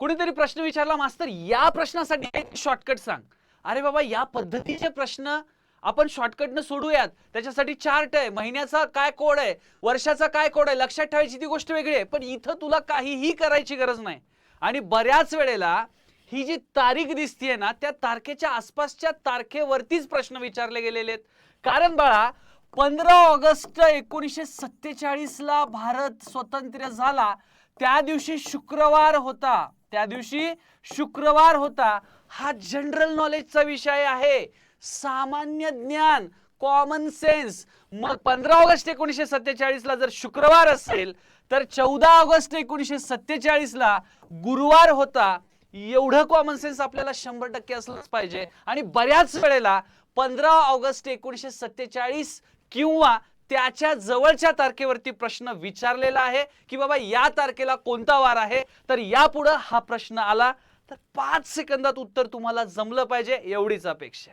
कुणीतरी प्रश्न विचारला, मास्तर या प्रश्नासाठी शॉर्टकट सांग. अरे बाबा, या पद्धतीचे प्रश्न आपण शॉर्टकटनं सोडूयात. त्याच्यासाठी चार्ट आहे, महिन्याचा काय कोड आहे, वर्षाचा काय कोड आहे, लक्षात ठेवायची ती गोष्ट वेगळी आहे. पण इथं तुला काहीही करायची गरज नाही. आणि बऱ्याच वेळेला ही जी तारीख दिसतीये ना, त्या तारखेच्या आसपासच्या तारखेवरतीच प्रश्न विचारले गेलेले आहेत. कारण बाळा, 15 ऑगस्ट 1947 ला भारत स्वतंत्र झाला. त्या दिवशी शुक्रवार होता. त्या दिवशी शुक्रवार होता. हा जनरल नॉलेजचा विषय आहे, सामान्य ज्ञान, कॉमन सेन्स. मग 15 ऑगस्ट 1947 ला जर शुक्रवार असेल तर 14 ऑगस्ट 1947 ला गुरुवार होता. एवढं कॉमन सेन्स आपल्याला 100% असलंच पाहिजे. आणि बऱ्याच वेळेला 15 ऑगस्ट 1947 किंवा त्याच्या जवळच्या तारखेवरती प्रश्न विचारलेला आहे की बाबा या तारखेला कोणता वार आहे. तर यापुढे हा प्रश्न आला तर 5 सेकंदात उत्तर तुम्हाला जमलं पाहिजे, एवढीच अपेक्षा आहे.